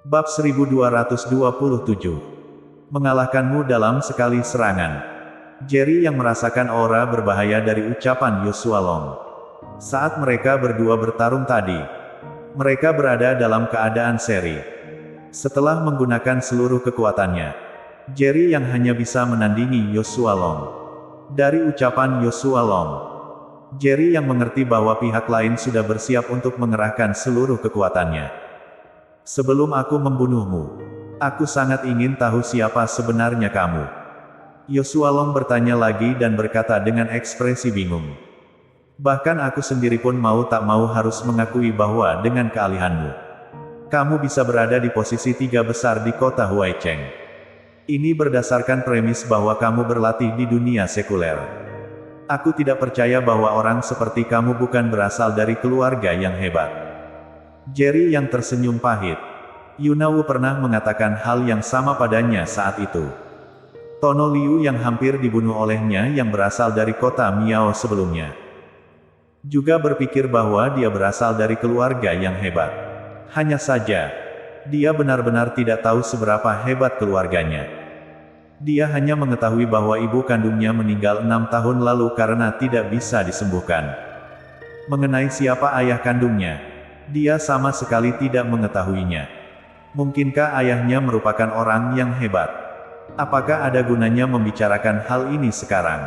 Bab 1227. Mengalahkanmu dalam sekali serangan. Jerry yang merasakan aura berbahaya dari ucapan Joshua Long. Saat mereka berdua bertarung tadi, mereka berada dalam keadaan seri. Setelah menggunakan seluruh kekuatannya, Jerry yang hanya bisa menandingi Joshua Long. Dari ucapan Joshua Long, Jerry yang mengerti bahwa pihak lain sudah bersiap untuk mengerahkan seluruh kekuatannya. Sebelum aku membunuhmu, aku sangat ingin tahu siapa sebenarnya kamu. Joshua Long bertanya lagi dan berkata dengan ekspresi bingung. Bahkan aku sendiri pun mau tak mau harus mengakui bahwa dengan kealihanmu, kamu bisa berada di posisi 3 besar di kota Huaicheng. Ini berdasarkan premis bahwa kamu berlatih di dunia sekuler. Aku tidak percaya bahwa orang seperti kamu bukan berasal dari keluarga yang hebat. Jerry yang tersenyum pahit. Yuna Wu pernah mengatakan hal yang sama padanya saat itu. Tono Liu yang hampir dibunuh olehnya yang berasal dari kota Miao sebelumnya, juga berpikir bahwa dia berasal dari keluarga yang hebat. Hanya saja, dia benar-benar tidak tahu seberapa hebat keluarganya. Dia hanya mengetahui bahwa ibu kandungnya meninggal 6 tahun lalu karena tidak bisa disembuhkan. Mengenai siapa ayah kandungnya, dia sama sekali tidak mengetahuinya. Mungkinkah ayahnya merupakan orang yang hebat? Apakah ada gunanya membicarakan hal ini sekarang?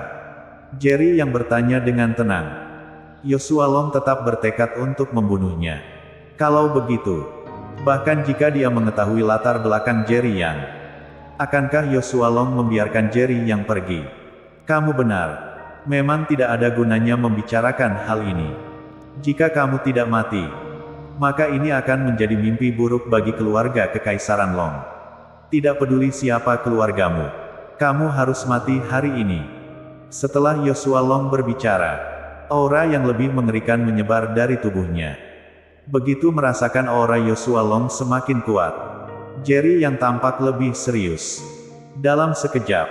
Jerry yang bertanya dengan tenang. Joshua Long tetap bertekad untuk membunuhnya. Kalau begitu, bahkan jika dia mengetahui latar belakang Jerry Yang, akankah Joshua Long membiarkan Jerry Yang pergi? Kamu benar. Memang tidak ada gunanya membicarakan hal ini. Jika kamu tidak mati, maka ini akan menjadi mimpi buruk bagi keluarga Kekaisaran Long. Tidak peduli siapa keluargamu, kamu harus mati hari ini. Setelah Joshua Long berbicara, aura yang lebih mengerikan menyebar dari tubuhnya. Begitu merasakan aura Joshua Long semakin kuat, Jerry yang tampak lebih serius. Dalam sekejap,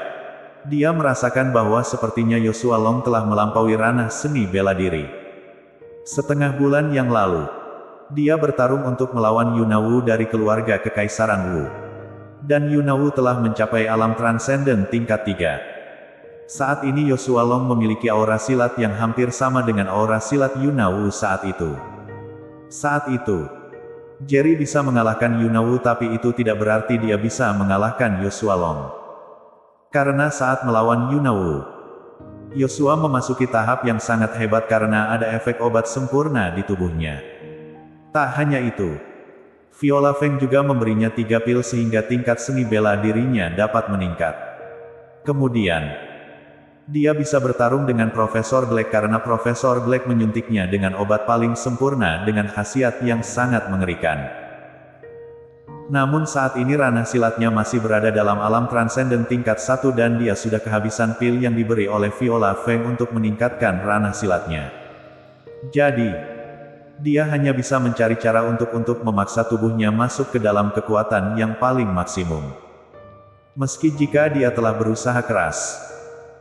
dia merasakan bahwa sepertinya Joshua Long telah melampaui ranah seni bela diri. Setengah bulan yang lalu, dia bertarung untuk melawan Yuna Wu dari keluarga Kekaisaran Wu. Dan Yuna Wu telah mencapai alam transenden tingkat 3. Saat ini Joshua Long memiliki aura silat yang hampir sama dengan aura silat Yuna Wu saat itu. Saat itu, Jerry bisa mengalahkan Yuna Wu, tapi itu tidak berarti dia bisa mengalahkan Joshua Long. Karena saat melawan Yuna Wu, Joshua memasuki tahap yang sangat hebat karena ada efek obat sempurna di tubuhnya. Tak hanya itu, Viola Feng juga memberinya 3 pil sehingga tingkat seni bela dirinya dapat meningkat. Kemudian, dia bisa bertarung dengan Profesor Black karena Profesor Black menyuntiknya dengan obat paling sempurna dengan khasiat yang sangat mengerikan. Namun saat ini ranah silatnya masih berada dalam alam transenden tingkat 1 dan dia sudah kehabisan pil yang diberi oleh Viola Feng untuk meningkatkan ranah silatnya. Jadi, dia hanya bisa mencari cara untuk memaksa tubuhnya masuk ke dalam kekuatan yang paling maksimum. Meski jika dia telah berusaha keras,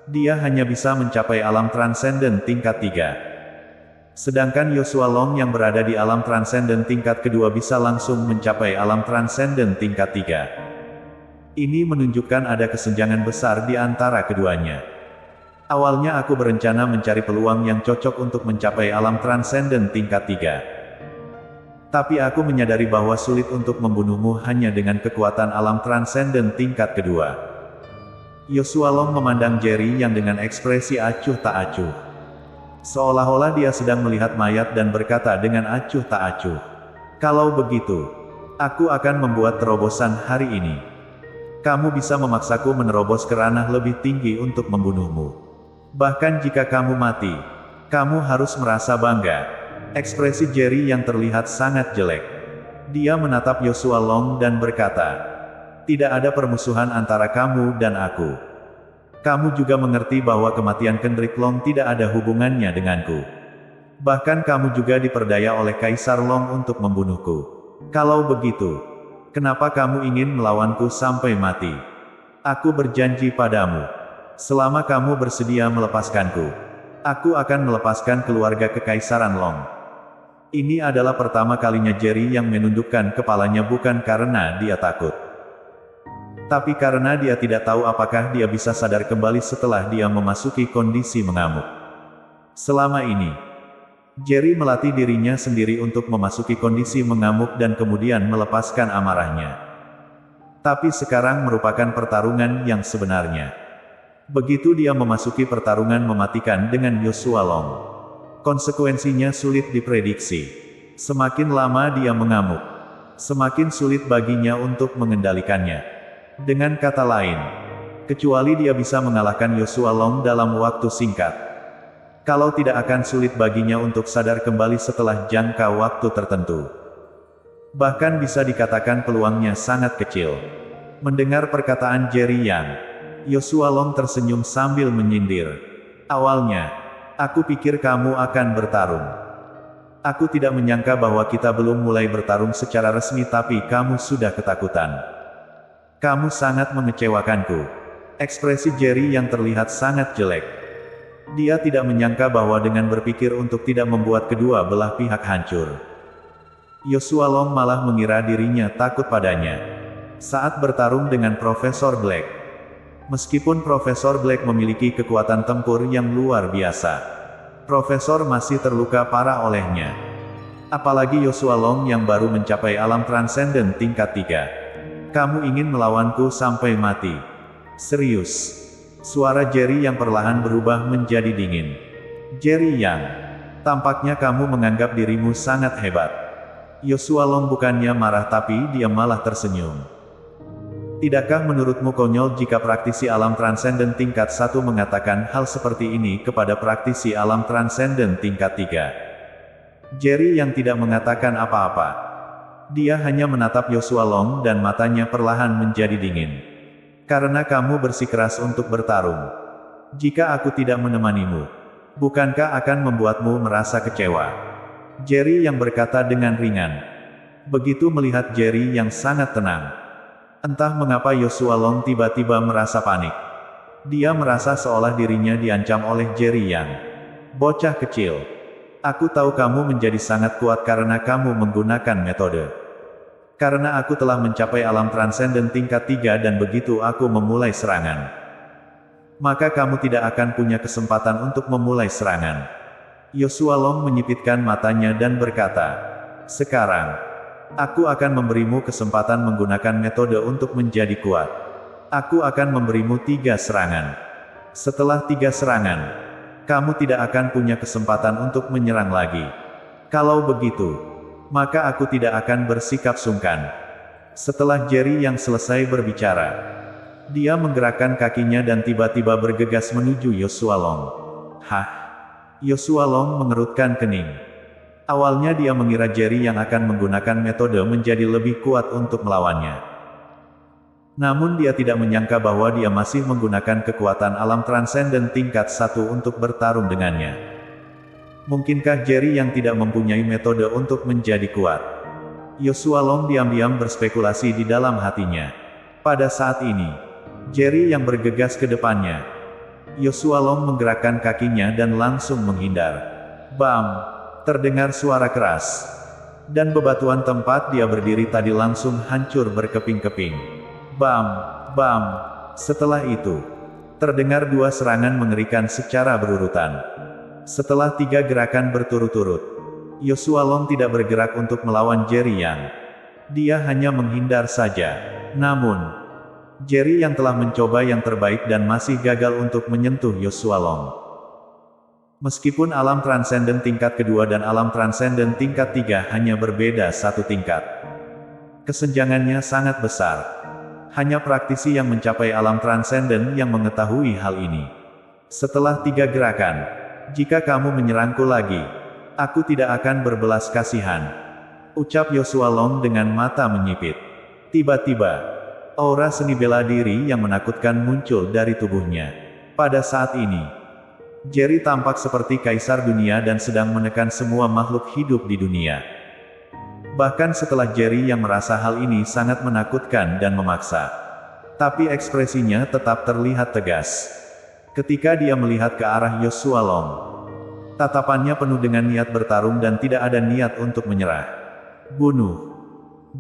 dia hanya bisa mencapai alam transenden tingkat 3. Sedangkan Joshua Long yang berada di alam transenden tingkat kedua bisa langsung mencapai alam transenden tingkat 3. Ini menunjukkan ada kesenjangan besar di antara keduanya. Awalnya aku berencana mencari peluang yang cocok untuk mencapai alam transenden tingkat 3. Tapi aku menyadari bahwa sulit untuk membunuhmu hanya dengan kekuatan alam transenden tingkat kedua. Joshua Long memandang Jerry yang dengan ekspresi acuh tak acuh. Seolah-olah dia sedang melihat mayat dan berkata dengan acuh tak acuh. Kalau begitu, aku akan membuat terobosan hari ini. Kamu bisa memaksaku menerobos ke ranah lebih tinggi untuk membunuhmu. Bahkan jika kamu mati, kamu harus merasa bangga. Ekspresi Jerry yang terlihat sangat jelek. Dia menatap Joshua Long dan berkata, tidak ada permusuhan antara kamu dan aku. Kamu juga mengerti bahwa kematian Kendrick Long tidak ada hubungannya denganku. Bahkan kamu juga diperdaya oleh Kaisar Long untuk membunuhku. Kalau begitu, kenapa kamu ingin melawanku sampai mati? Aku berjanji padamu, selama kamu bersedia melepaskanku, aku akan melepaskan keluarga Kekaisaran Long. Ini adalah pertama kalinya Jerry yang menundukkan kepalanya bukan karena dia takut, tapi karena dia tidak tahu apakah dia bisa sadar kembali setelah dia memasuki kondisi mengamuk. Selama ini, Jerry melatih dirinya sendiri untuk memasuki kondisi mengamuk dan kemudian melepaskan amarahnya. Tapi sekarang merupakan pertarungan yang sebenarnya. Begitu dia memasuki pertarungan mematikan dengan Joshua Long, konsekuensinya sulit diprediksi. Semakin lama dia mengamuk, semakin sulit baginya untuk mengendalikannya. Dengan kata lain, kecuali dia bisa mengalahkan Joshua Long dalam waktu singkat, kalau tidak akan sulit baginya untuk sadar kembali setelah jangka waktu tertentu. Bahkan bisa dikatakan peluangnya sangat kecil. Mendengar perkataan Jerry Yang, Joshua Long tersenyum sambil menyindir. Awalnya, aku pikir kamu akan bertarung. Aku tidak menyangka bahwa kita belum mulai bertarung secara resmi tapi kamu sudah ketakutan. Kamu sangat mengecewakanku. Ekspresi Jerry yang terlihat sangat jelek. Dia tidak menyangka bahwa dengan berpikir untuk tidak membuat kedua belah pihak hancur, Joshua Long malah mengira dirinya takut padanya. Saat bertarung dengan Profesor Black, meskipun Profesor Black memiliki kekuatan tempur yang luar biasa, Profesor masih terluka parah olehnya. Apalagi Joshua Long yang baru mencapai alam transenden tingkat 3. Kamu ingin melawanku sampai mati? Serius? Suara Jerry yang perlahan berubah menjadi dingin. Jerry Yang, tampaknya kamu menganggap dirimu sangat hebat. Joshua Long bukannya marah tapi dia malah tersenyum. Tidakkah menurutmu konyol jika praktisi alam transenden tingkat 1 mengatakan hal seperti ini kepada praktisi alam transenden tingkat 3? Jerry yang tidak mengatakan apa-apa. Dia hanya menatap Joshua Long dan matanya perlahan menjadi dingin. Karena kamu bersikeras untuk bertarung. Jika aku tidak menemanimu, bukankah akan membuatmu merasa kecewa? Jerry yang berkata dengan ringan. Begitu melihat Jerry yang sangat tenang, entah mengapa Joshua Long tiba-tiba merasa panik. Dia merasa seolah dirinya diancam oleh Jerry Yang. Bocah kecil, aku tahu kamu menjadi sangat kuat karena kamu menggunakan metode. Karena aku telah mencapai alam transenden tingkat 3 dan begitu aku memulai serangan, maka kamu tidak akan punya kesempatan untuk memulai serangan. Joshua Long menyipitkan matanya dan berkata, sekarang, aku akan memberimu kesempatan menggunakan metode untuk menjadi kuat. Aku akan memberimu 3 serangan. Setelah 3 serangan, kamu tidak akan punya kesempatan untuk menyerang lagi. Kalau begitu, maka aku tidak akan bersikap sungkan. Setelah Jerry yang selesai berbicara, dia menggerakkan kakinya dan tiba-tiba bergegas menuju Joshua Long. Hah? Joshua Long mengerutkan kening. Awalnya dia mengira Jerry yang akan menggunakan metode menjadi lebih kuat untuk melawannya. Namun dia tidak menyangka bahwa dia masih menggunakan kekuatan alam transenden tingkat 1 untuk bertarung dengannya. Mungkinkah Jerry yang tidak mempunyai metode untuk menjadi kuat? Joshua Long diam-diam berspekulasi di dalam hatinya. Pada saat ini, Jerry yang bergegas ke depannya. Joshua Long menggerakkan kakinya dan langsung menghindar. Bam! Terdengar suara keras. Dan bebatuan tempat dia berdiri tadi langsung hancur berkeping-keping. Bam! Bam! Setelah itu, terdengar 2 serangan mengerikan secara berurutan. Setelah 3 gerakan berturut-turut, Joshua Long tidak bergerak untuk melawan Jerry Yang. Dia hanya menghindar saja. Namun, Jerry yang telah mencoba yang terbaik dan masih gagal untuk menyentuh Joshua Long. Meskipun alam transenden tingkat kedua dan alam transenden tingkat 3 hanya berbeda 1 tingkat, kesenjangannya sangat besar. Hanya praktisi yang mencapai alam transenden yang mengetahui hal ini. Setelah 3 gerakan, jika kamu menyerangku lagi, aku tidak akan berbelas kasihan, ucap Joshua Long dengan mata menyipit. Tiba-tiba, aura seni bela diri yang menakutkan muncul dari tubuhnya. Pada saat ini, Jerry tampak seperti kaisar dunia dan sedang menekan semua makhluk hidup di dunia. Bahkan setelah Jerry yang merasa hal ini sangat menakutkan dan memaksa, tapi ekspresinya tetap terlihat tegas. Ketika dia melihat ke arah Joshua Long, Tatapannya penuh dengan niat bertarung dan tidak ada niat untuk menyerah. Bunuh!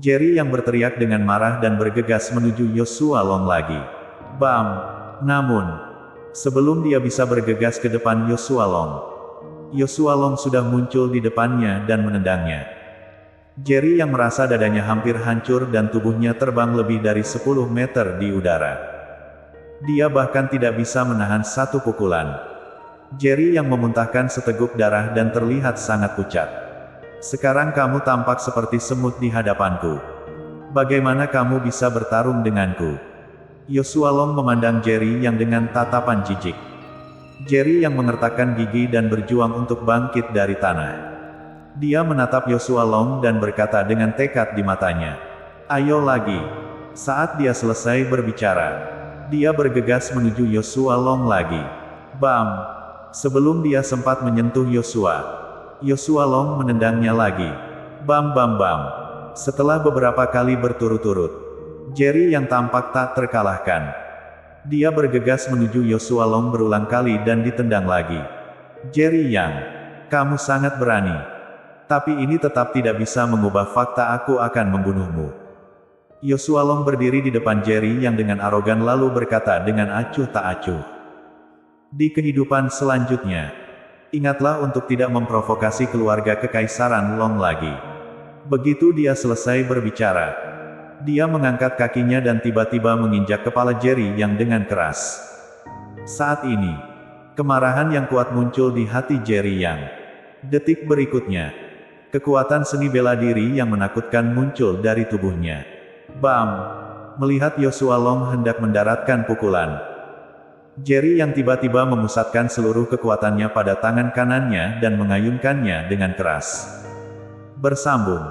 Jerry yang berteriak dengan marah dan bergegas menuju Joshua Long lagi. Bam! Namun, sebelum dia bisa bergegas ke depan Joshua Long sudah muncul di depannya dan menendangnya. Jerry yang merasa dadanya hampir hancur dan tubuhnya terbang lebih dari 10 meter di udara. Dia bahkan tidak bisa menahan satu pukulan. Jerry yang memuntahkan seteguk darah dan terlihat sangat pucat. Sekarang kamu tampak seperti semut di hadapanku. Bagaimana kamu bisa bertarung denganku? Joshua Long memandang Jerry yang dengan tatapan jijik. Jerry yang mengertakkan gigi dan berjuang untuk bangkit dari tanah. Dia menatap Joshua Long dan berkata dengan tekad di matanya. Ayo lagi. Saat dia selesai berbicara, dia bergegas menuju Joshua Long lagi. Bam! Sebelum dia sempat menyentuh Joshua Long menendangnya lagi. Bam bam bam. Setelah beberapa kali berturut-turut, Jerry yang tampak tak terkalahkan. Dia bergegas menuju Joshua Long berulang kali dan ditendang lagi. Jerry Yang, kamu sangat berani. Tapi ini tetap tidak bisa mengubah fakta aku akan membunuhmu. Joshua Long berdiri di depan Jerry yang dengan arogan lalu berkata dengan acuh tak acuh. Di kehidupan selanjutnya, ingatlah untuk tidak memprovokasi keluarga kekaisaran Long lagi. Begitu dia selesai berbicara, dia mengangkat kakinya dan tiba-tiba menginjak kepala Jerry yang dengan keras. Saat ini, kemarahan yang kuat muncul di hati Jerry Yang. Detik berikutnya, kekuatan seni bela diri yang menakutkan muncul dari tubuhnya. Bam! Melihat Joshua Long hendak mendaratkan pukulan, Jerry yang tiba-tiba memusatkan seluruh kekuatannya pada tangan kanannya dan mengayunkannya dengan keras. Bersambung.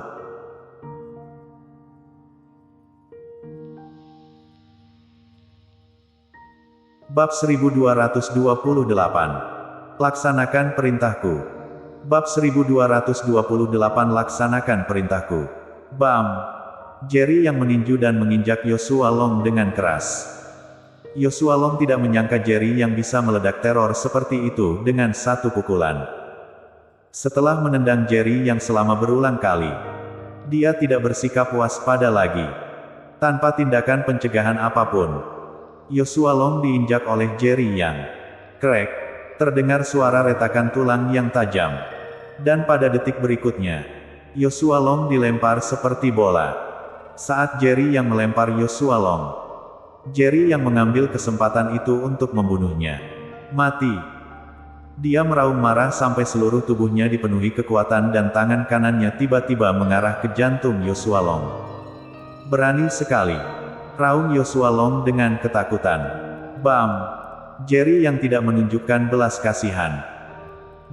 Bab 1228. Laksanakan perintahku. Bab 1228 Laksanakan perintahku. Bam! Jerry yang meninju dan menginjak Joshua Long dengan keras. Joshua Long tidak menyangka Jerry yang bisa meledak teror seperti itu dengan satu pukulan. Setelah menendang Jerry yang selama berulang kali, dia tidak bersikap waspada lagi. Tanpa tindakan pencegahan apapun, Joshua Long diinjak oleh Jerry Yang. Krek, terdengar suara retakan tulang yang tajam. Dan pada detik berikutnya, Joshua Long dilempar seperti bola. Saat Jerry yang melempar Joshua Long, Jerry yang mengambil kesempatan itu untuk membunuhnya. Mati! Dia meraung marah sampai seluruh tubuhnya dipenuhi kekuatan dan tangan kanannya tiba-tiba mengarah ke jantung Joshua Long. Berani sekali! Raung Joshua Long dengan ketakutan. Bam! Jerry yang tidak menunjukkan belas kasihan.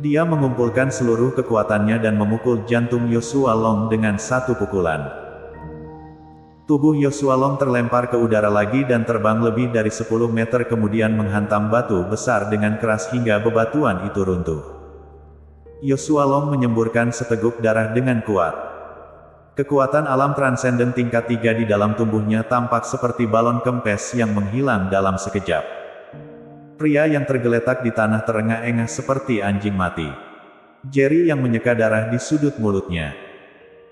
Dia mengumpulkan seluruh kekuatannya dan memukul jantung Joshua Long dengan satu pukulan. Tubuh Joshua Long terlempar ke udara lagi dan terbang lebih dari 10 meter kemudian menghantam batu besar dengan keras hingga bebatuan itu runtuh. Joshua Long menyemburkan seteguk darah dengan kuat. Kekuatan alam transenden tingkat 3 di dalam tubuhnya tampak seperti balon kempes yang menghilang dalam sekejap. Pria yang tergeletak di tanah terengah-engah seperti anjing mati. Jerry yang menyeka darah di sudut mulutnya.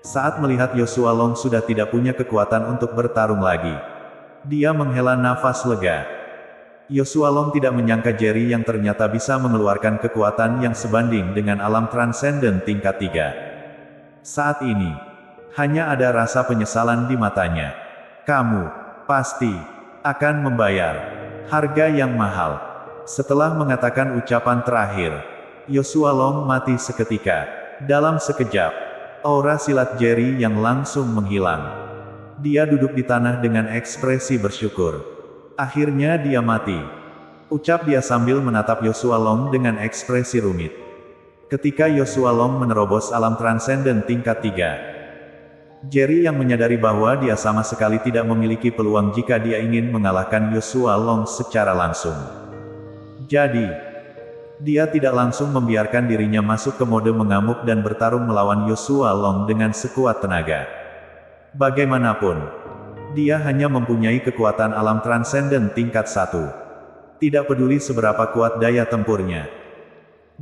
Saat melihat Joshua Long sudah tidak punya kekuatan untuk bertarung lagi, dia menghela nafas lega. Joshua Long tidak menyangka Jerry yang ternyata bisa mengeluarkan kekuatan yang sebanding dengan alam transenden tingkat 3. Saat ini, hanya ada rasa penyesalan di matanya. Kamu pasti akan membayar harga yang mahal. Setelah mengatakan ucapan terakhir, Joshua Long mati seketika. Dalam sekejap, aura silat Jerry yang langsung menghilang. Dia duduk di tanah dengan ekspresi bersyukur. Akhirnya dia mati. Ucap dia sambil menatap Joshua Long dengan ekspresi rumit. Ketika Joshua Long menerobos alam transenden tingkat 3, Jerry yang menyadari bahwa dia sama sekali tidak memiliki peluang jika dia ingin mengalahkan Joshua Long secara langsung. Jadi, dia tidak langsung membiarkan dirinya masuk ke mode mengamuk dan bertarung melawan Joshua Long dengan sekuat tenaga. Bagaimanapun, dia hanya mempunyai kekuatan alam transenden tingkat 1. Tidak peduli seberapa kuat daya tempurnya.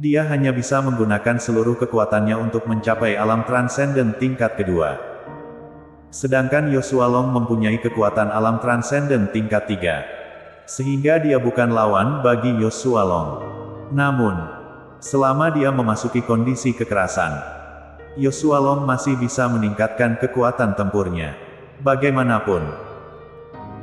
Dia hanya bisa menggunakan seluruh kekuatannya untuk mencapai alam transenden tingkat kedua. Sedangkan Yoshualong mempunyai kekuatan alam transenden tingkat 3. Sehingga dia bukan lawan bagi Yoshualong. Namun, selama dia memasuki kondisi kekerasan, Yoshualong masih bisa meningkatkan kekuatan tempurnya. Bagaimanapun,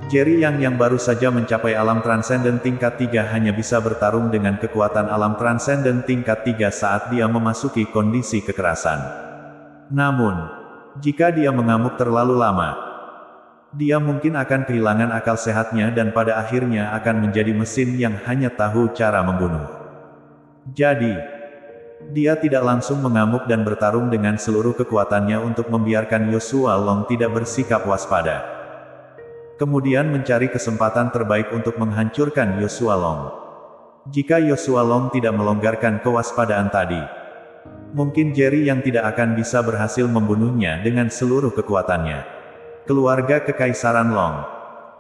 Jerry yang baru saja mencapai alam transenden tingkat 3 hanya bisa bertarung dengan kekuatan alam transenden tingkat 3 saat dia memasuki kondisi kekerasan. Namun, jika dia mengamuk terlalu lama, dia mungkin akan kehilangan akal sehatnya dan pada akhirnya akan menjadi mesin yang hanya tahu cara membunuh. Jadi, dia tidak langsung mengamuk dan bertarung dengan seluruh kekuatannya untuk membiarkan Yoshualong tidak bersikap waspada. Kemudian mencari kesempatan terbaik untuk menghancurkan Yoshualong. Jika Yoshualong tidak melonggarkan kewaspadaan tadi, mungkin Jerry yang tidak akan bisa berhasil membunuhnya dengan seluruh kekuatannya. Keluarga Kekaisaran Long.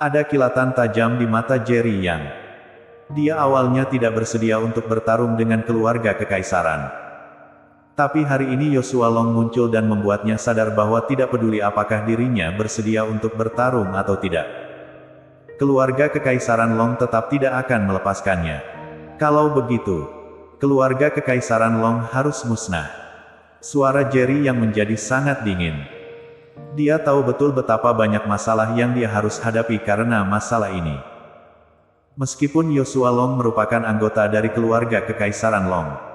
Ada kilatan tajam di mata Jerry Yang. Dia awalnya tidak bersedia untuk bertarung dengan keluarga Kekaisaran. Tapi hari ini Yoshualong muncul dan membuatnya sadar bahwa tidak peduli apakah dirinya bersedia untuk bertarung atau tidak, keluarga Kekaisaran Long tetap tidak akan melepaskannya. Kalau begitu, keluarga Kekaisaran Long harus musnah. Suara Jerry yang menjadi sangat dingin. Dia tahu betul betapa banyak masalah yang dia harus hadapi karena masalah ini. Meskipun Yoshualong merupakan anggota dari keluarga Kekaisaran Long,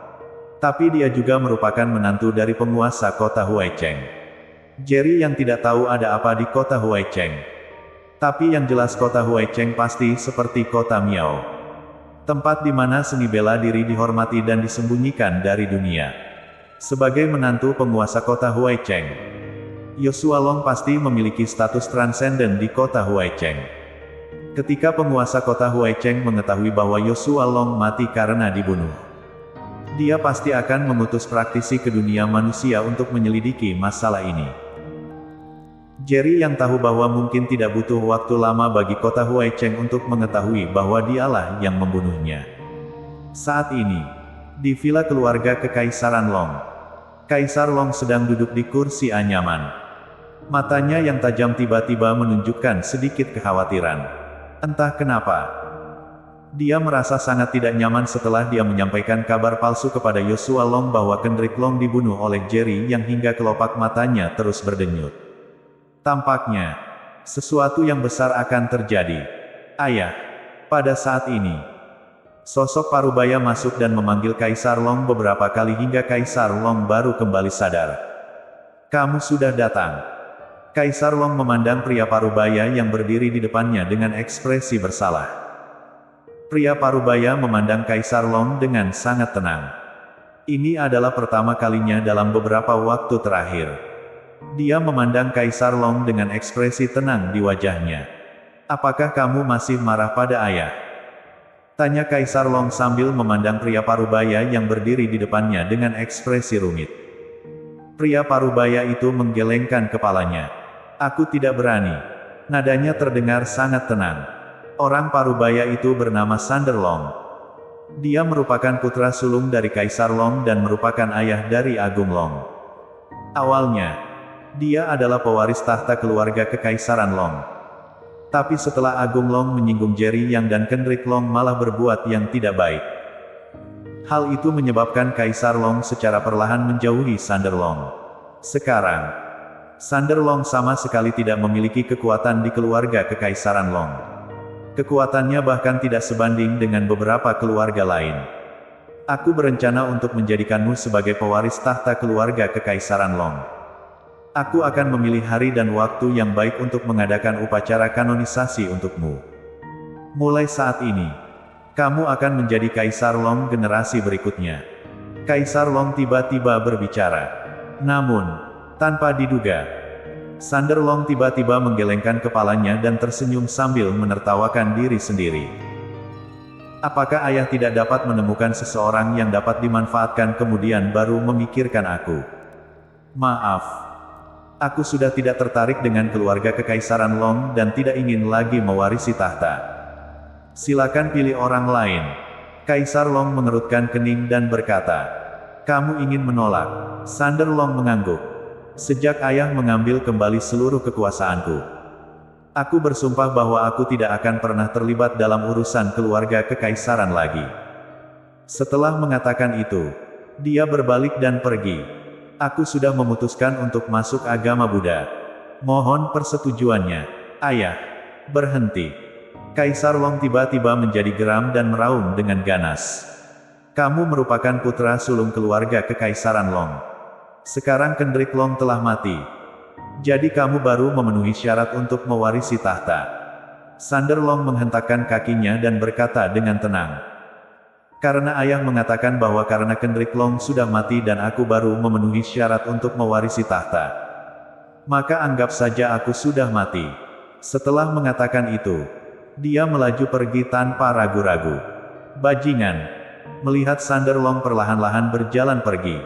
tapi dia juga merupakan menantu dari penguasa kota Huaicheng. Jerry yang tidak tahu ada apa di kota Huaicheng. Tapi yang jelas kota Huaicheng pasti seperti kota Miao. Tempat di mana seni bela diri dihormati dan disembunyikan dari dunia. Sebagai menantu penguasa kota Huaicheng, Yoshualong pasti memiliki status transenden di kota Huaicheng. Ketika penguasa kota Huaicheng mengetahui bahwa Yoshualong mati karena dibunuh, dia pasti akan mengutus praktisi ke dunia manusia untuk menyelidiki masalah ini. Jerry yang tahu bahwa mungkin tidak butuh waktu lama bagi kota Huaicheng untuk mengetahui bahwa dialah yang membunuhnya. Saat ini, di villa keluarga Kekaisaran Long, Kaisar Long sedang duduk di kursi anyaman. Matanya yang tajam tiba-tiba menunjukkan sedikit kekhawatiran. Entah kenapa, dia merasa sangat tidak nyaman setelah dia menyampaikan kabar palsu kepada Yoshualong bahwa Kendrick Long dibunuh oleh Jerry yang hingga kelopak matanya terus berdenyut. Tampaknya, sesuatu yang besar akan terjadi. Ayah, pada saat ini, sosok Parubaya masuk dan memanggil Kaisar Long beberapa kali hingga Kaisar Long baru kembali sadar. Kamu sudah datang. Kaisar Long memandang pria Parubaya yang berdiri di depannya dengan ekspresi bersalah. Pria Parubaya memandang Kaisar Long dengan sangat tenang. Ini adalah pertama kalinya dalam beberapa waktu terakhir. Dia memandang Kaisar Long dengan ekspresi tenang di wajahnya. Apakah kamu masih marah pada ayah? Tanya Kaisar Long sambil memandang pria Parubaya yang berdiri di depannya dengan ekspresi rumit. Pria Parubaya itu menggelengkan kepalanya. Aku tidak berani. Nadanya terdengar sangat tenang. Orang Parubaya itu bernama Sander Long. Dia merupakan putra sulung dari Kaisar Long dan merupakan ayah dari Agung Long. Awalnya, dia adalah pewaris tahta keluarga Kekaisaran Long. Tapi setelah Agung Long menyinggung Jerry Yang dan Kendrick Long malah berbuat yang tidak baik. Hal itu menyebabkan Kaisar Long secara perlahan menjauhi Sander Long. Sekarang, Sander Long sama sekali tidak memiliki kekuatan di keluarga Kekaisaran Long. Kekuatannya bahkan tidak sebanding dengan beberapa keluarga lain. Aku berencana untuk menjadikanmu sebagai pewaris tahta keluarga Kekaisaran Long. Aku akan memilih hari dan waktu yang baik untuk mengadakan upacara kanonisasi untukmu. Mulai saat ini, kamu akan menjadi Kaisar Long generasi berikutnya. Kaisar Long tiba-tiba berbicara. Namun, tanpa diduga, Sander Long tiba-tiba menggelengkan kepalanya dan tersenyum sambil menertawakan diri sendiri. Apakah ayah tidak dapat menemukan seseorang yang dapat dimanfaatkan kemudian baru memikirkan aku? Maaf. Aku sudah tidak tertarik dengan keluarga Kekaisaran Long dan tidak ingin lagi mewarisi tahta. Silakan pilih orang lain. Kaisar Long mengerutkan kening dan berkata, "Kamu ingin menolak?" Sander Long mengangguk. "Sejak ayah mengambil kembali seluruh kekuasaanku, aku bersumpah bahwa aku tidak akan pernah terlibat dalam urusan keluarga kekaisaran lagi." Setelah mengatakan itu, dia berbalik dan pergi. "Aku sudah memutuskan untuk masuk agama Buddha. Mohon persetujuannya." "Ayah, berhenti." Kaisar Long tiba-tiba menjadi geram dan meraung dengan ganas. "Kamu merupakan putra sulung keluarga kekaisaran Long. Sekarang Kendrick Long telah mati. Jadi kamu baru memenuhi syarat untuk mewarisi tahta." Sander Long menghentakkan kakinya dan berkata dengan tenang, "Karena ayah mengatakan bahwa karena Kendrick Long sudah mati dan aku baru memenuhi syarat untuk mewarisi tahta, maka anggap saja aku sudah mati." Setelah mengatakan itu, dia melaju pergi tanpa ragu-ragu. "Bajingan!" Melihat Sander Long perlahan-lahan berjalan pergi,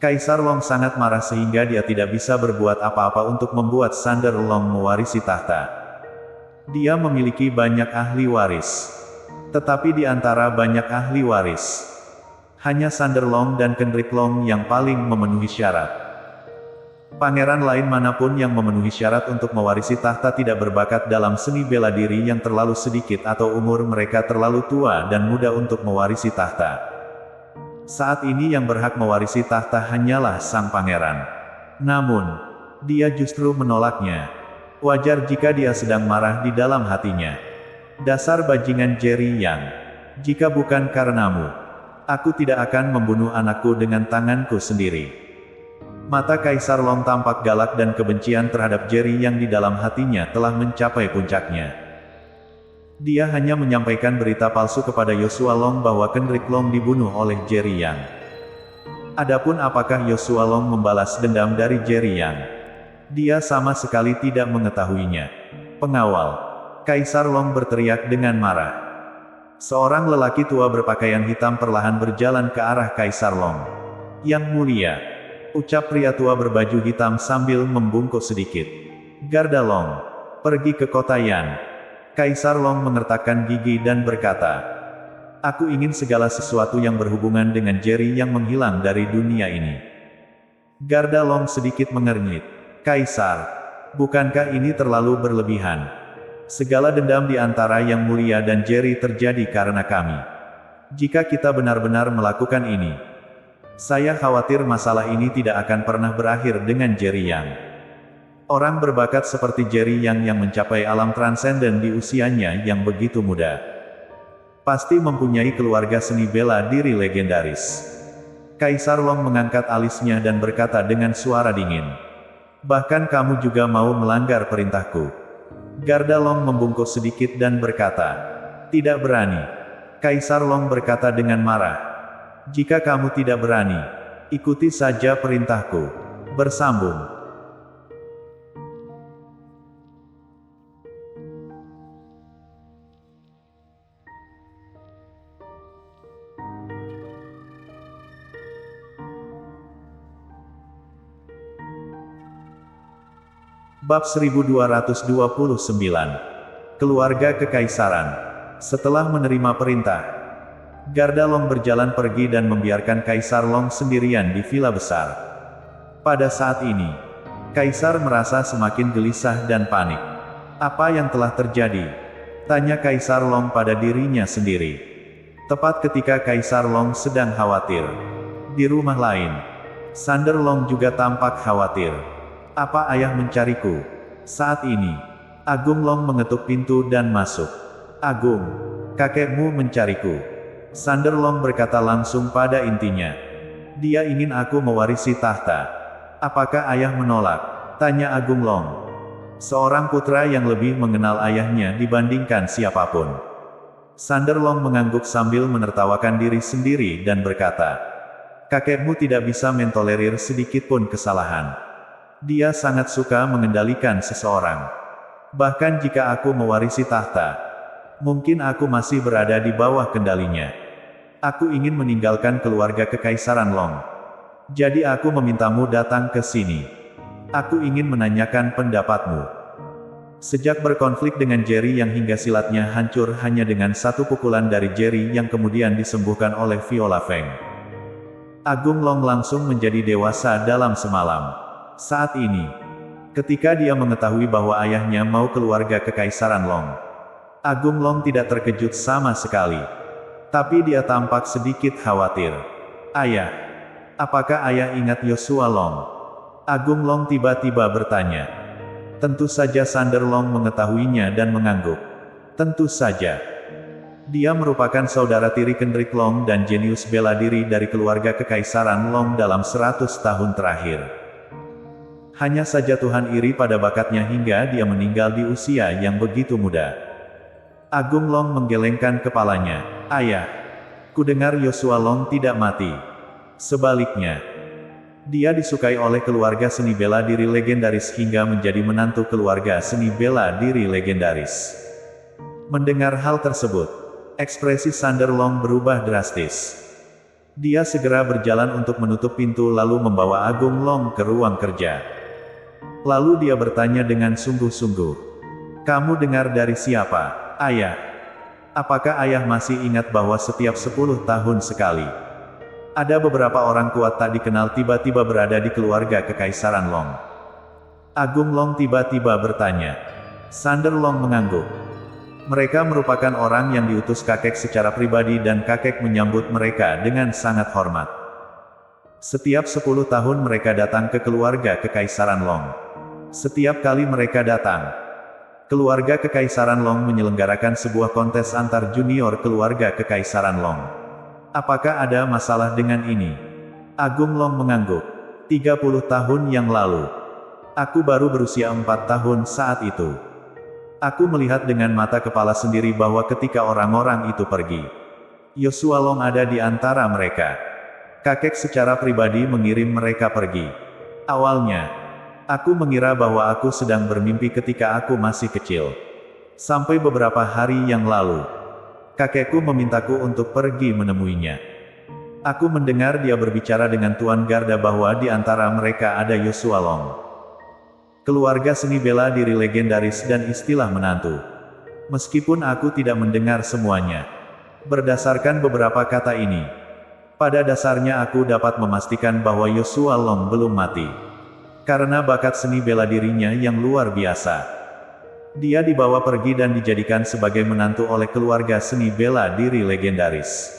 Kaisar Long sangat marah sehingga dia tidak bisa berbuat apa-apa untuk membuat Sander Long mewarisi tahta. Dia memiliki banyak ahli waris. Tetapi di antara banyak ahli waris, hanya Sander Long dan Kendrick Long yang paling memenuhi syarat. Pangeran lain manapun yang memenuhi syarat untuk mewarisi tahta tidak berbakat dalam seni bela diri yang terlalu sedikit atau umur mereka terlalu tua dan muda untuk mewarisi tahta. Saat ini yang berhak mewarisi tahta hanyalah sang pangeran. Namun, dia justru menolaknya. Wajar jika dia sedang marah di dalam hatinya. "Dasar bajingan Jerry Yang. Jika bukan karenamu, aku tidak akan membunuh anakku dengan tanganku sendiri." Mata Kaisar Long tampak galak dan kebencian terhadap Jerry yang di dalam hatinya telah mencapai puncaknya. Dia hanya menyampaikan berita palsu kepada Joshua Long bahwa Kendrick Long dibunuh oleh Jerry Yang. Adapun apakah Joshua Long membalas dendam dari Jerry Yang, dia sama sekali tidak mengetahuinya. "Pengawal!" Kaisar Long berteriak dengan marah. Seorang lelaki tua berpakaian hitam perlahan berjalan ke arah Kaisar Long. "Yang mulia," ucap pria tua berbaju hitam sambil membungkuk sedikit. "Garda Long, pergi ke kota Yan." Kaisar Long mengertakkan gigi dan berkata, "Aku ingin segala sesuatu yang berhubungan dengan Jerry yang menghilang dari dunia ini." Garda Long sedikit mengernyit. "Kaisar, bukankah ini terlalu berlebihan? Segala dendam di antara Yang Mulia dan Jerry terjadi karena kami. Jika kita benar-benar melakukan ini, saya khawatir masalah ini tidak akan pernah berakhir dengan Jerry Yang. Orang berbakat seperti Jerry Yang mencapai alam transenden di usianya yang begitu muda, pasti mempunyai keluarga seni bela diri legendaris." Kaisar Long mengangkat alisnya dan berkata dengan suara dingin, "Bahkan kamu juga mau melanggar perintahku?" Garda Long membungkuk sedikit dan berkata, "Tidak berani." Kaisar Long berkata dengan marah, "Jika kamu tidak berani, ikuti saja perintahku." Bersambung. Bab 1229. Keluarga Kekaisaran. Setelah menerima perintah, Garda Long berjalan pergi dan membiarkan Kaisar Long sendirian di villa besar. Pada saat ini, Kaisar merasa semakin gelisah dan panik. "Apa yang telah terjadi?" tanya Kaisar Long pada dirinya sendiri. Tepat ketika Kaisar Long sedang khawatir, di rumah lain, Sander Long juga tampak khawatir. "Apa ayah mencariku?" Saat ini, Agung Long mengetuk pintu dan masuk. "Agung, kakekmu mencariku." Sander Long berkata langsung pada intinya. "Dia ingin aku mewarisi tahta." "Apakah ayah menolak?" tanya Agung Long. Seorang putra yang lebih mengenal ayahnya dibandingkan siapapun. Sander Long mengangguk sambil menertawakan diri sendiri dan berkata, "Kakekmu tidak bisa mentolerir sedikitpun kesalahan. Dia sangat suka mengendalikan seseorang. Bahkan jika aku mewarisi tahta, mungkin aku masih berada di bawah kendalinya. Aku ingin meninggalkan keluarga kekaisaran Long. Jadi aku memintamu datang ke sini. Aku ingin menanyakan pendapatmu." Sejak berkonflik dengan Jerry yang hingga silatnya hancur hanya dengan satu pukulan dari Jerry yang kemudian disembuhkan oleh Viola Feng, Agung Long langsung menjadi dewasa dalam semalam. Saat ini, ketika dia mengetahui bahwa ayahnya mau keluarga Kekaisaran Long, Agung Long tidak terkejut sama sekali. Tapi dia tampak sedikit khawatir. "Ayah, apakah ayah ingat Yosua Long?" Agung Long tiba-tiba bertanya. Tentu saja Sander Long mengetahuinya dan mengangguk. Tentu saja. Dia merupakan saudara tiri Kendrick Long dan jenius bela diri dari keluarga Kekaisaran Long dalam 100 tahun terakhir. Hanya saja Tuhan iri pada bakatnya hingga dia meninggal di usia yang begitu muda. Agung Long menggelengkan kepalanya. "Ayah, kudengar Yosua Long tidak mati. Sebaliknya, dia disukai oleh keluarga seni bela diri legendaris hingga menjadi menantu keluarga seni bela diri legendaris." Mendengar hal tersebut, ekspresi Sander Long berubah drastis. Dia segera berjalan untuk menutup pintu lalu membawa Agung Long ke ruang kerja. Lalu dia bertanya dengan sungguh-sungguh, "Kamu dengar dari siapa, Ayah? Apakah ayah masih ingat bahwa setiap 10 tahun sekali, ada beberapa orang kuat tak dikenal tiba-tiba berada di keluarga Kekaisaran Long?" Agung Long tiba-tiba bertanya. Sander Long mengangguk. "Mereka merupakan orang yang diutus kakek secara pribadi dan kakek menyambut mereka dengan sangat hormat. Setiap 10 tahun mereka datang ke keluarga Kekaisaran Long. Setiap kali mereka datang, keluarga Kekaisaran Long menyelenggarakan sebuah kontes antar junior keluarga Kekaisaran Long. Apakah ada masalah dengan ini?" Agung Long mengangguk. 30 tahun yang lalu, aku baru berusia 4 tahun saat itu. Aku melihat dengan mata kepala sendiri bahwa ketika orang-orang itu pergi, Yosua Long ada di antara mereka. Kakek secara pribadi mengirim mereka pergi. Awalnya, aku mengira bahwa aku sedang bermimpi ketika aku masih kecil. Sampai beberapa hari yang lalu, kakekku memintaku untuk pergi menemuinya. Aku mendengar dia berbicara dengan Tuan Garda bahwa di antara mereka ada Yosua Long, keluarga seni bela diri legendaris dan istilah menantu. Meskipun aku tidak mendengar semuanya, berdasarkan beberapa kata ini, pada dasarnya aku dapat memastikan bahwa Yosua Long belum mati. Karena bakat seni bela dirinya yang luar biasa, dia dibawa pergi dan dijadikan sebagai menantu oleh keluarga seni bela diri legendaris.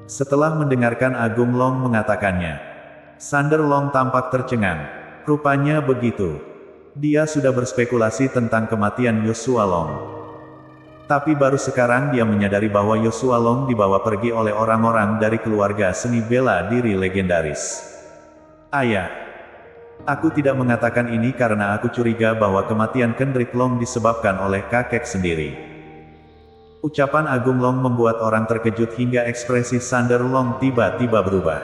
Setelah mendengarkan Agung Long mengatakannya, Sander Long tampak tercengang. Rupanya begitu. Dia sudah berspekulasi tentang kematian Yosua Long. Tapi baru sekarang dia menyadari bahwa Yosua Long dibawa pergi oleh orang-orang dari keluarga seni bela diri legendaris. "Ayah, aku tidak mengatakan ini karena aku curiga bahwa kematian Kendrick Long disebabkan oleh kakek sendiri." Ucapan Agung Long membuat orang terkejut hingga ekspresi Sander Long tiba-tiba berubah.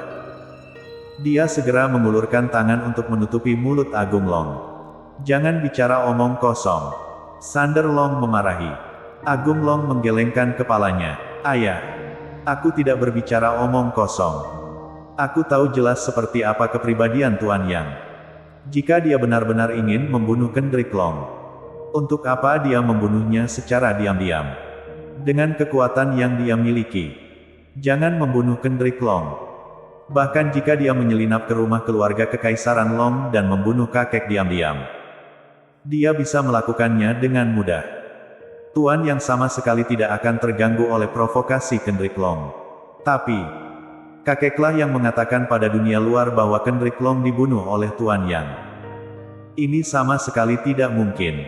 Dia segera mengulurkan tangan untuk menutupi mulut Agung Long. "Jangan bicara omong kosong." Sander Long memarahi. Agung Long menggelengkan kepalanya. "Ayah, aku tidak berbicara omong kosong. Aku tahu jelas seperti apa kepribadian Tuan Yang. Jika dia benar-benar ingin membunuh Kendrick Long, untuk apa dia membunuhnya secara diam-diam? Dengan kekuatan yang dia miliki, jangan membunuh Kendrick Long. Bahkan jika dia menyelinap ke rumah keluarga Kekaisaran Long dan membunuh kakek diam-diam, dia bisa melakukannya dengan mudah. Tuan Yang sama sekali tidak akan terganggu oleh provokasi Kendrick Long. Tapi, kakeklah yang mengatakan pada dunia luar bahwa Kendrick Long dibunuh oleh Tuan Yang. Ini sama sekali tidak mungkin."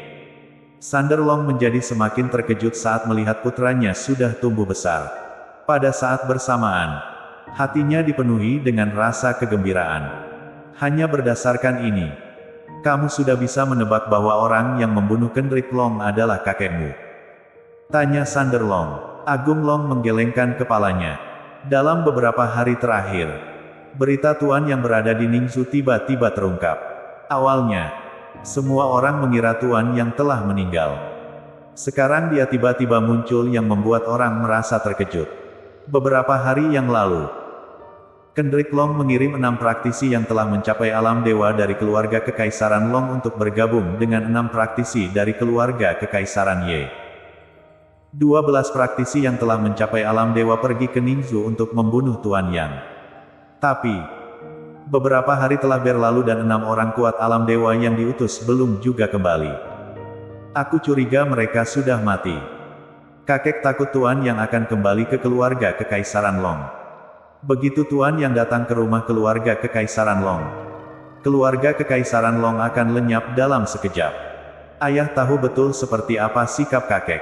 Sander Long menjadi semakin terkejut saat melihat putranya sudah tumbuh besar. Pada saat bersamaan, hatinya dipenuhi dengan rasa kegembiraan. "Hanya berdasarkan ini, kamu sudah bisa menebak bahwa orang yang membunuh Kendrick Long adalah kakekmu?" tanya Sander Long. Agung Long menggelengkan kepalanya. Dalam beberapa hari terakhir, berita Tuan Yang berada di Ningxu tiba-tiba terungkap. Awalnya, semua orang mengira Tuan Yang telah meninggal. Sekarang dia tiba-tiba muncul yang membuat orang merasa terkejut. Beberapa hari yang lalu, Kendrick Long mengirim 6 praktisi yang telah mencapai alam dewa dari keluarga Kekaisaran Long untuk bergabung dengan 6 praktisi dari keluarga Kekaisaran Ye. 12 praktisi yang telah mencapai alam dewa pergi ke Ningzhou untuk membunuh Tuan Yang. Tapi, beberapa hari telah berlalu dan 6 orang kuat alam dewa yang diutus belum juga kembali. Aku curiga mereka sudah mati. Kakek takut Tuan Yang akan kembali ke keluarga Kekaisaran Long. Begitu Tuan Yang datang ke rumah keluarga Kekaisaran Long, keluarga Kekaisaran Long akan lenyap dalam sekejap. Ayah tahu betul seperti apa sikap kakek.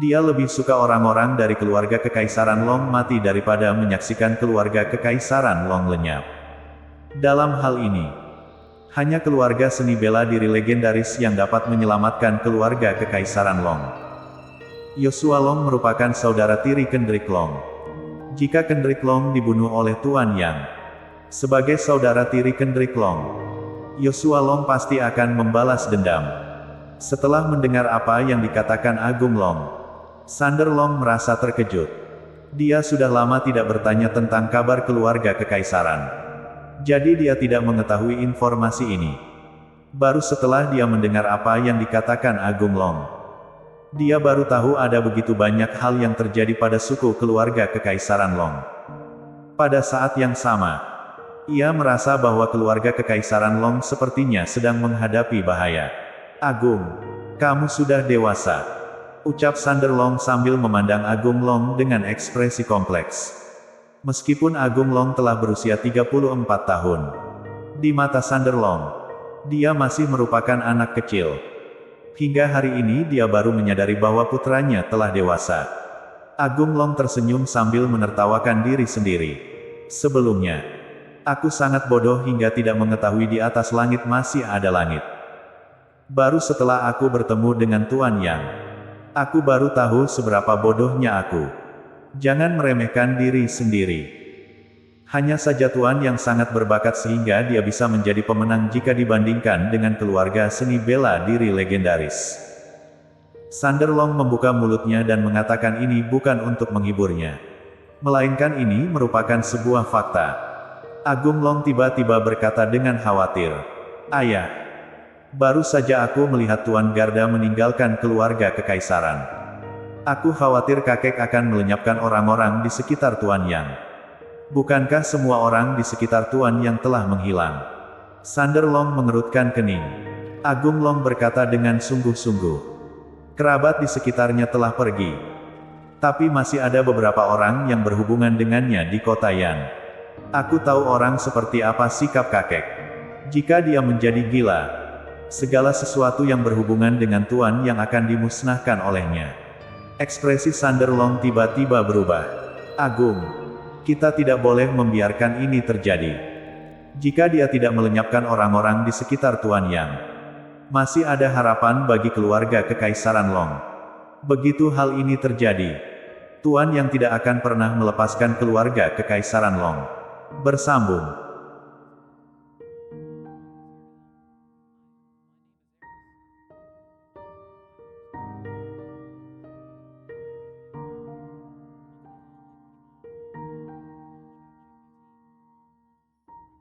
Dia lebih suka orang-orang dari keluarga Kekaisaran Long mati daripada menyaksikan keluarga Kekaisaran Long lenyap. Dalam hal ini, hanya keluarga seni bela diri legendaris yang dapat menyelamatkan keluarga Kekaisaran Long. Joshua Long merupakan saudara tiri Kendrick Long. Jika Kendrick Long dibunuh oleh Tuan Yang, sebagai saudara tiri Kendrick Long, Joshua Long pasti akan membalas dendam. Setelah mendengar apa yang dikatakan Agung Long, Sander Long merasa terkejut. Dia sudah lama tidak bertanya tentang kabar keluarga Kekaisaran. Jadi dia tidak mengetahui informasi ini. Baru setelah dia mendengar apa yang dikatakan Agung Long, dia baru tahu ada begitu banyak hal yang terjadi pada suku keluarga Kekaisaran Long. Pada saat yang sama, ia merasa bahwa keluarga Kekaisaran Long sepertinya sedang menghadapi bahaya. Agung, kamu sudah dewasa, ucap Sander Long sambil memandang Agung Long dengan ekspresi kompleks. Meskipun Agung Long telah berusia 34 tahun, di mata Sander Long, dia masih merupakan anak kecil. Hingga hari ini dia baru menyadari bahwa putranya telah dewasa. Agung Long tersenyum sambil menertawakan diri sendiri. Sebelumnya, aku sangat bodoh hingga tidak mengetahui di atas langit masih ada langit. Baru setelah aku bertemu dengan Tuan Yang, aku baru tahu seberapa bodohnya aku. Jangan meremehkan diri sendiri. Hanya saja Tuan Yang sangat berbakat sehingga dia bisa menjadi pemenang jika dibandingkan dengan keluarga seni bela diri legendaris. Sander Long membuka mulutnya dan mengatakan ini bukan untuk menghiburnya, melainkan ini merupakan sebuah fakta. Agung Long tiba-tiba berkata dengan khawatir, "Ayah, baru saja aku melihat Tuan Garda meninggalkan keluarga Kekaisaran. Aku khawatir kakek akan melenyapkan orang-orang di sekitar Tuan Yang. Bukankah semua orang di sekitar Tuan Yang telah menghilang?" Sander Long mengerutkan kening. Agung Long berkata dengan sungguh-sungguh, "Kerabat di sekitarnya telah pergi. Tapi masih ada beberapa orang yang berhubungan dengannya di kota Yan. Aku tahu orang seperti apa sikap kakek. Jika dia menjadi gila, segala sesuatu yang berhubungan dengan Tuan Yang akan dimusnahkan olehnya." Ekspresi Sander Long tiba-tiba berubah. "Agung, kita tidak boleh membiarkan ini terjadi. Jika dia tidak melenyapkan orang-orang di sekitar Tuan Yang, masih ada harapan bagi keluarga Kekaisaran Long. Begitu hal ini terjadi, Tuan Yang tidak akan pernah melepaskan keluarga Kekaisaran Long." Bersambung.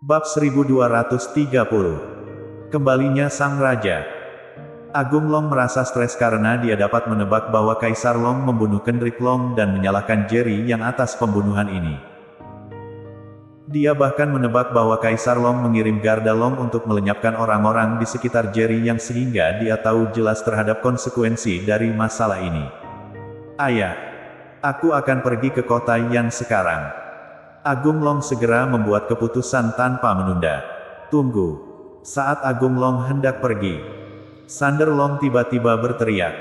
Bab 1230. Kembalinya Sang Raja. Agung Long merasa stres karena dia dapat menebak bahwa Kaisar Long membunuh Kendrick Long dan menyalahkan Jerry yang atas pembunuhan ini. Dia bahkan menebak bahwa Kaisar Long mengirim Garda Long untuk melenyapkan orang-orang di sekitar Jerry yang sehingga dia tahu jelas terhadap konsekuensi dari masalah ini. "Ayah, aku akan pergi ke kota Yan sekarang." Agung Long segera membuat keputusan tanpa menunda. "Tunggu." Saat Agung Long hendak pergi, Sander Long tiba-tiba berteriak,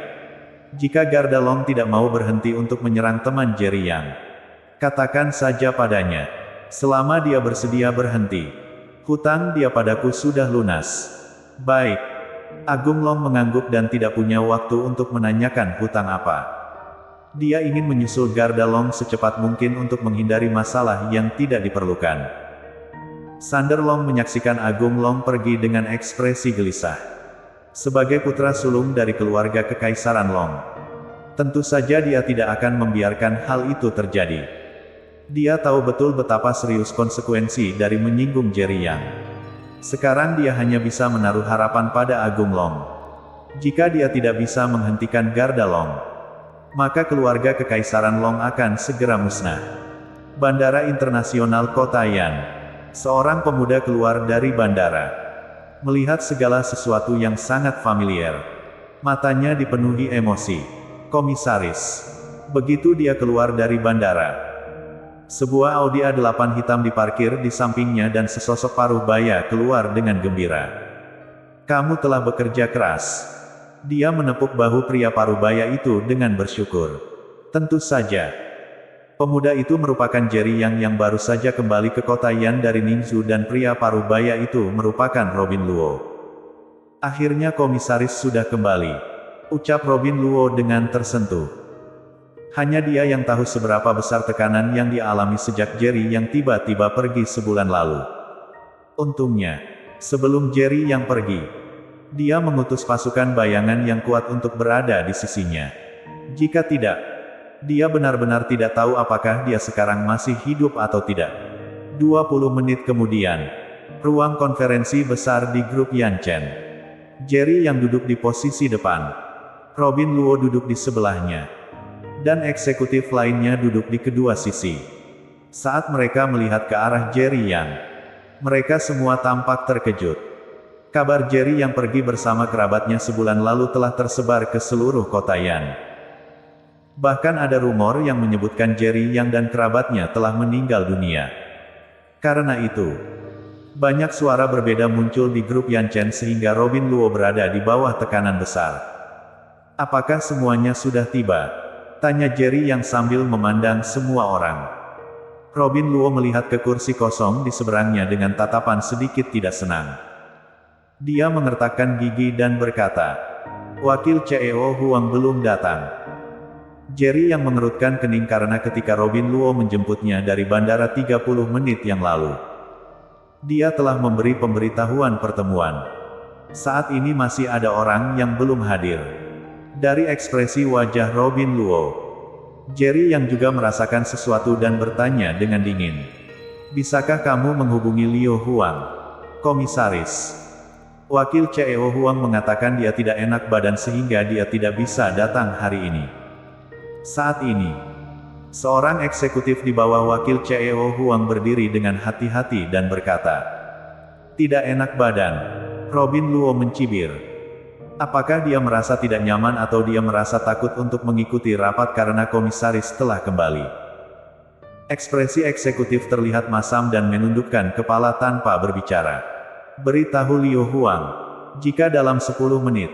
"Jika Garda Long tidak mau berhenti untuk menyerang teman Jerry Yang, katakan saja padanya. Selama dia bersedia berhenti, hutang dia padaku sudah lunas." "Baik." Agung Long mengangguk dan tidak punya waktu untuk menanyakan hutang apa. Dia ingin menyusul Garda Long secepat mungkin untuk menghindari masalah yang tidak diperlukan. Sander Long menyaksikan Agung Long pergi dengan ekspresi gelisah. Sebagai putra sulung dari keluarga Kekaisaran Long, tentu saja dia tidak akan membiarkan hal itu terjadi. Dia tahu betul betapa serius konsekuensi dari menyinggung Jerry Yang. Sekarang dia hanya bisa menaruh harapan pada Agung Long. Jika dia tidak bisa menghentikan Garda Long, maka keluarga Kekaisaran Long akan segera musnah. Bandara Internasional Kota Yan. Seorang pemuda keluar dari bandara. Melihat segala sesuatu yang sangat familiar. Matanya dipenuhi emosi. Komisaris. Begitu dia keluar dari bandara, sebuah Audi A8 hitam diparkir di sampingnya dan sesosok paruh baya keluar dengan gembira. "Kamu telah bekerja keras." Dia menepuk bahu pria paruh baya itu dengan bersyukur. Tentu saja. Pemuda itu merupakan Jerry yang baru saja kembali ke kota Yan dari Ningzhou dan pria paruh baya itu merupakan Robin Luo. "Akhirnya komisaris sudah kembali," ucap Robin Luo dengan tersentuh. Hanya dia yang tahu seberapa besar tekanan yang dialami sejak Jerry yang tiba-tiba pergi sebulan lalu. Untungnya, sebelum Jerry yang pergi, dia mengutus pasukan bayangan yang kuat untuk berada di sisinya. Jika tidak, dia benar-benar tidak tahu apakah dia sekarang masih hidup atau tidak. 20 menit kemudian, ruang konferensi besar di grup Yanchen. Jerry yang duduk di posisi depan. Robin Luo duduk di sebelahnya. Dan eksekutif lainnya duduk di kedua sisi. Saat mereka melihat ke arah Jerry Yang, mereka semua tampak terkejut. Kabar Jerry yang pergi bersama kerabatnya sebulan lalu telah tersebar ke seluruh kota Yan. Bahkan ada rumor yang menyebutkan Jerry Yang dan kerabatnya telah meninggal dunia. Karena itu, banyak suara berbeda muncul di grup Yanchen sehingga Robin Luo berada di bawah tekanan besar. "Apakah semuanya sudah tiba?" tanya Jerry yang sambil memandang semua orang. Robin Luo melihat ke kursi kosong di seberangnya dengan tatapan sedikit tidak senang. Dia mengertakkan gigi dan berkata, "Wakil CEO Huang belum datang." Jerry yang mengerutkan kening karena ketika Robin Luo menjemputnya dari bandara 30 menit yang lalu, dia telah memberi pemberitahuan pertemuan. Saat ini masih ada orang yang belum hadir. Dari ekspresi wajah Robin Luo, Jerry yang juga merasakan sesuatu dan bertanya dengan dingin, "Bisakah kamu menghubungi Liu Huang, komisaris?" Wakil CEO Huang mengatakan dia tidak enak badan sehingga dia tidak bisa datang hari ini. Saat ini, seorang eksekutif di bawah wakil CEO Huang berdiri dengan hati-hati dan berkata, "Tidak enak badan." Robin Luo mencibir. Apakah dia merasa tidak nyaman atau dia merasa takut untuk mengikuti rapat karena komisaris telah kembali? Ekspresi eksekutif terlihat masam dan menundukkan kepala tanpa berbicara. "Beritahu Liu Huang, jika dalam 10 menit,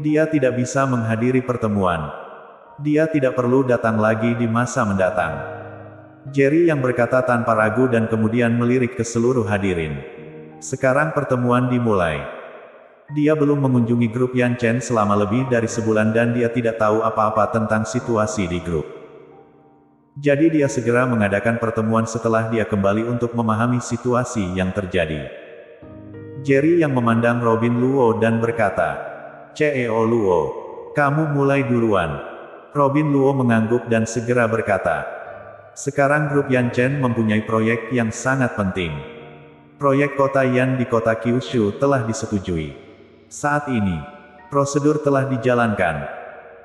dia tidak bisa menghadiri pertemuan, dia tidak perlu datang lagi di masa mendatang." Jerry yang berkata tanpa ragu dan kemudian melirik ke seluruh hadirin. Sekarang pertemuan dimulai. Dia belum mengunjungi grup Yanchen selama lebih dari sebulan dan dia tidak tahu apa-apa tentang situasi di grup. Jadi dia segera mengadakan pertemuan setelah dia kembali untuk memahami situasi yang terjadi. Jerry yang memandang Robin Luo dan berkata, "CEO Luo, kamu mulai duluan." Robin Luo mengangguk dan segera berkata, "Sekarang grup Yanchen mempunyai proyek yang sangat penting. Proyek kota Yan di kota Kyushu telah disetujui. Saat ini, prosedur telah dijalankan.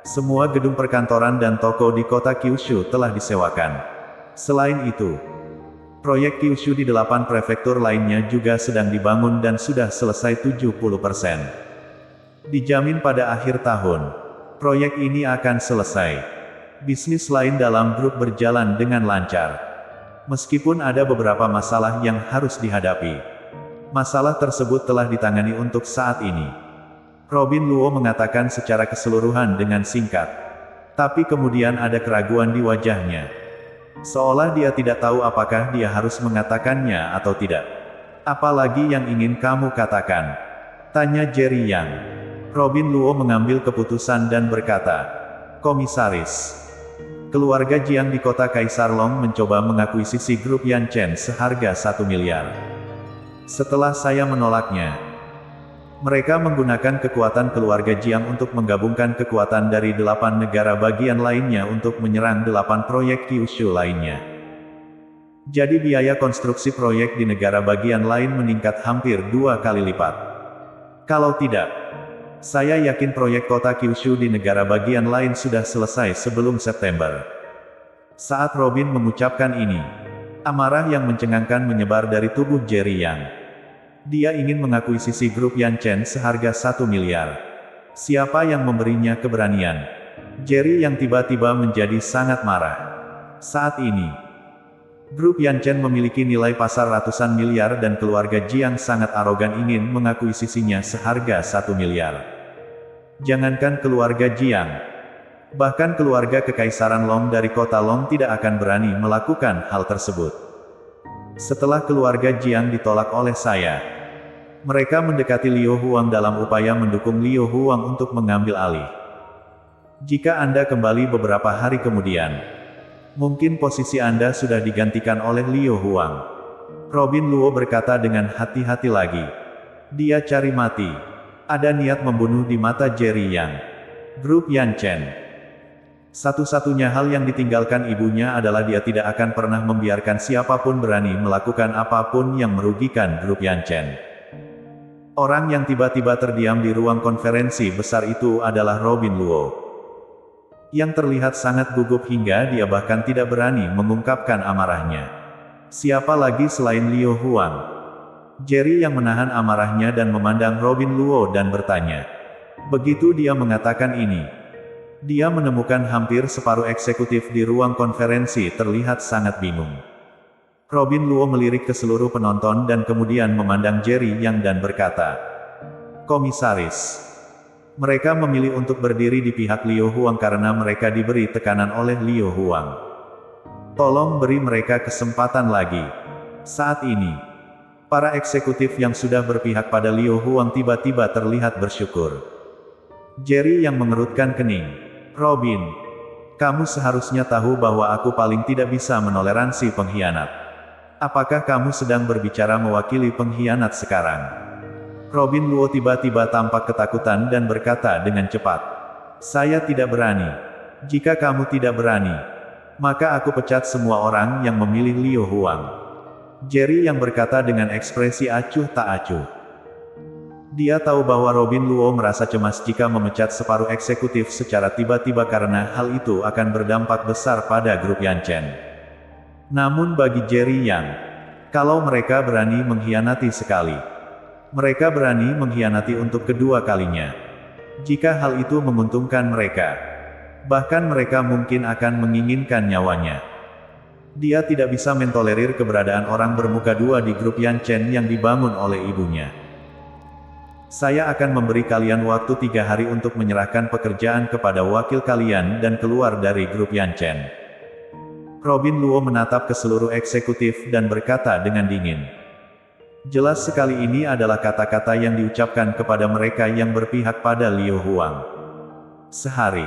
Semua gedung perkantoran dan toko di kota Kyushu telah disewakan. Selain itu, proyek Kyushu di 8 prefektur lainnya juga sedang dibangun dan sudah selesai 70%. Dijamin pada akhir tahun, proyek ini akan selesai. Bisnis lain dalam grup berjalan dengan lancar. Meskipun ada beberapa masalah yang harus dihadapi. Masalah tersebut telah ditangani untuk saat ini." Robin Luo mengatakan secara keseluruhan dengan singkat. Tapi kemudian ada keraguan di wajahnya. Seolah dia tidak tahu apakah dia harus mengatakannya atau tidak. "Apalagi yang ingin kamu katakan?" tanya Jerry Yang. Robin Luo mengambil keputusan dan berkata, "Komisaris, keluarga Jiang di kota Kaisar Long mencoba mengakuisisi grup Yanchen seharga 1 miliar. Setelah saya menolaknya, mereka menggunakan kekuatan keluarga Jiang untuk menggabungkan kekuatan dari 8 negara bagian lainnya untuk menyerang 8 proyek Kyushu lainnya. Jadi biaya konstruksi proyek di negara bagian lain meningkat hampir 2 kali lipat. Kalau tidak, saya yakin proyek kota Kyushu di negara bagian lain sudah selesai sebelum September. Saat Robin mengucapkan ini, amarah yang mencengangkan menyebar dari tubuh Jerry Yang. Dia ingin mengakuisisi grup Yanchen seharga 1 miliar. Siapa yang memberinya keberanian? Jerry yang tiba-tiba menjadi sangat marah. Saat ini, grup Yanchen memiliki nilai pasar ratusan miliar dan keluarga Jiang sangat arogan ingin mengakuisisinya seharga 1 miliar. Jangankan keluarga Jiang, bahkan keluarga Kekaisaran Long dari kota Long tidak akan berani melakukan hal tersebut. Setelah keluarga Jiang ditolak oleh saya, mereka mendekati Liu Huang dalam upaya mendukung Liu Huang untuk mengambil alih. Jika Anda kembali beberapa hari kemudian, mungkin posisi Anda sudah digantikan oleh Liu Huang. Robin Luo berkata dengan hati-hati lagi. Dia cari mati. Ada niat membunuh di mata Jerry Yang. Grup Yanchen. Satu-satunya hal yang ditinggalkan ibunya adalah dia tidak akan pernah membiarkan siapapun berani melakukan apapun yang merugikan grup Yanchen. Orang yang tiba-tiba terdiam di ruang konferensi besar itu adalah Robin Luo, yang terlihat sangat gugup hingga dia bahkan tidak berani mengungkapkan amarahnya. Siapa lagi selain Liu Huang? Jerry yang menahan amarahnya dan memandang Robin Luo dan bertanya. Begitu dia mengatakan ini, dia menemukan hampir separuh eksekutif di ruang konferensi terlihat sangat bingung. Robin Luo melirik ke seluruh penonton dan kemudian memandang Jerry Yang dan berkata, "Komisaris, mereka memilih untuk berdiri di pihak Liu Huang karena mereka diberi tekanan oleh Liu Huang. Tolong beri mereka kesempatan lagi." Saat ini, para eksekutif yang sudah berpihak pada Liu Huang tiba-tiba terlihat bersyukur. Jerry yang mengerutkan kening. "Robin, kamu seharusnya tahu bahwa aku paling tidak bisa menoleransi pengkhianat. Apakah kamu sedang berbicara mewakili pengkhianat sekarang?" Robin Luo tiba-tiba tampak ketakutan dan berkata dengan cepat. "Saya tidak berani. Jika kamu tidak berani, maka aku pecat semua orang yang memilih Liu Huang." Jerry yang berkata dengan ekspresi acuh tak acuh. Dia tahu bahwa Robin Luo merasa cemas jika memecat separuh eksekutif secara tiba-tiba karena hal itu akan berdampak besar pada grup Yanchen. Namun bagi Jerry Yang, kalau mereka berani mengkhianati sekali, mereka berani mengkhianati untuk kedua kalinya. Jika hal itu menguntungkan mereka, bahkan mereka mungkin akan menginginkan nyawanya. Dia tidak bisa mentolerir keberadaan orang bermuka dua di grup Yanchen yang dibangun oleh ibunya. "Saya akan memberi kalian waktu 3 hari untuk menyerahkan pekerjaan kepada wakil kalian dan keluar dari grup Yanchen." Robin Luo menatap ke seluruh eksekutif dan berkata dengan dingin. Jelas sekali ini adalah kata-kata yang diucapkan kepada mereka yang berpihak pada Liu Huang. Sehari,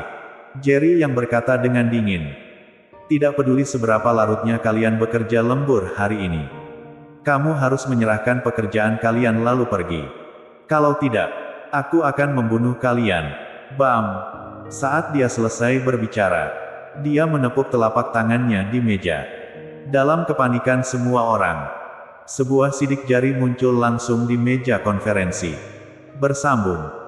Jerry yang berkata dengan dingin. "Tidak peduli seberapa larutnya kalian bekerja lembur hari ini. Kamu harus menyerahkan pekerjaan kalian lalu pergi. Kalau tidak, aku akan membunuh kalian." Bam! Saat dia selesai berbicara, dia menepuk telapak tangannya di meja. Dalam kepanikan semua orang, sebuah sidik jari muncul langsung di meja konferensi. Bersambung.